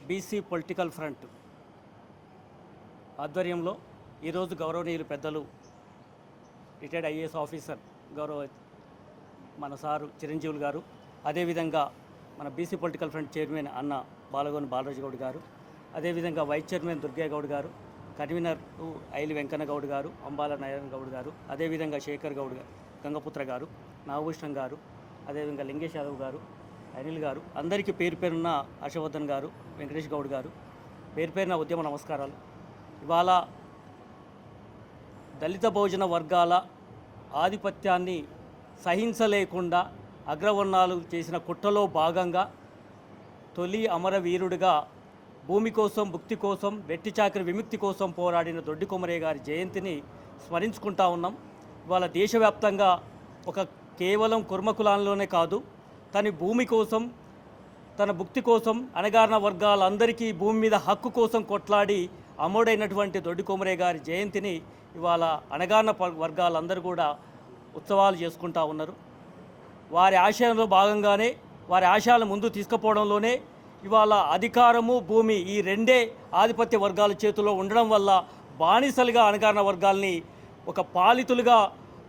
BC political front ఆధ్వర్యంలో ఈరోజు గౌరవనీయులు పెద్దలు రిటైర్డ్ ఐఏఎస్ ఆఫీసర్ మన సారు చిరంజీవులు గారు, అదేవిధంగా మన బీసీ పొలిటికల్ ఫ్రంట్ చైర్మన్ అన్న బాలగోని బాలరాజు గౌడ్ గారు, అదేవిధంగా వైస్ చైర్మన్ దుర్గా గౌడ్ గారు, కన్వీనర్ ఐలి వెంకన్న గౌడ్ గారు, అంబాల నారాయణ గౌడ్ గారు, అదేవిధంగా శేఖర్ గౌడ్ గారు, గంగపుత్ర గారు, నాగభూషణం గారు, అదేవిధంగా లింగేష్ యాదవ్ గారు, అనిల్ గారు, అందరికీ పేరు పేరున్న హర్షవర్ధన్ గారు, వెంకటేష్ గౌడ్ గారు, పేరు పేరున ఉద్యమ నమస్కారాలు. ఇవాళ దళిత బహుజన వర్గాల ఆధిపత్యాన్ని సహించలేకుండా అగ్రవర్ణాలు చేసిన కుట్రలో భాగంగా తొలి అమరవీరుడిగా భూమి కోసం, భుక్తి కోసం, వెట్టి చాకరి విముక్తి కోసం పోరాడిన దొడ్డి కొమరయ్య గారి జయంతిని స్మరించుకుంటా ఉన్నాం. ఇవాళ దేశవ్యాప్తంగా కేవలం కుర్మ కులాల్లోనే కాదు, తన భూమి కోసం, తన భుక్తి కోసం, అణగారిన వర్గాలందరికీ భూమి మీద హక్కు కోసం కొట్లాడి అమరుడైనటువంటి దొడ్డి కొమరయ్య గారి జయంతిని ఇవాళ అణగారిన వర్గాలందరూ కూడా ఉత్సవాలు చేసుకుంటూ ఉన్నారు. వారి ఆశయంలో భాగంగానే, వారి ఆశయాలను ముందు తీసుకుపోవడంలోనే ఇవాళ అధికారము, భూమి ఈ రెండే ఆధిపత్య వర్గాల చేతిలో ఉండడం వల్ల బానిసలుగా అణగారిన వర్గాల్ని ఒక పాలితులుగా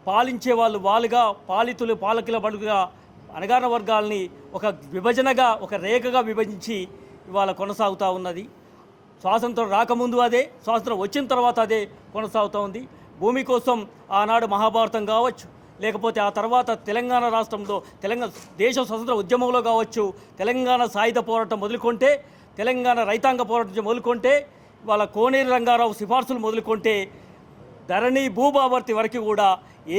పాలించే వాళ్ళుగా పాలకుల బడుగా అణగారిన వర్గాల్ని ఒక విభజనగా, ఒక రేఖగా విభజించి ఇవాళ కొనసాగుతూ ఉన్నది. స్వాతంత్రం రాకముందు అదే, స్వాతంత్రం వచ్చిన తర్వాత అదే కొనసాగుతూ ఉంది. భూమి కోసం ఆనాడు మహాభారతం కావచ్చు, లేకపోతే ఆ తర్వాత తెలంగాణ రాష్ట్రంలో దేశ స్వతంత్ర ఉద్యమంలో కావచ్చు, తెలంగాణ సాయుధ పోరాటం మొదలుకొంటే, తెలంగాణ రైతాంగ పోరాటం మొదలుకొంటే, వాళ్ళ కోనేరు రంగారావు సిఫార్సులు మొదలుకొంటే, ధరణి భూభావర్తి వరకు కూడా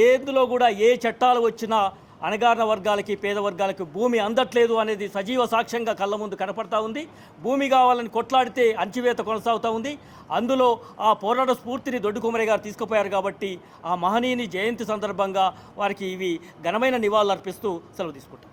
ఎందులో కూడా ఏ చట్టాలు వచ్చినా అణగారిన వర్గాలకి, పేద వర్గాలకి భూమి అందట్లేదు అనేది సజీవ సాక్ష్యంగా కళ్ళ ముందు కనపడతా ఉంది. భూమి కావాలని కొట్లాడితే అణచివేత కొనసాగుతూ ఉంది. అందులో ఆ పోరాట స్ఫూర్తిని దొడ్డి కొమరయ్య గారు తీసుకుపోయారు కాబట్టి ఆ మహనీయుని జయంతి సందర్భంగా వారికి ఇవి ఘనమైన నివాళులు అర్పిస్తూ సెలవు తీసుకుంటాం.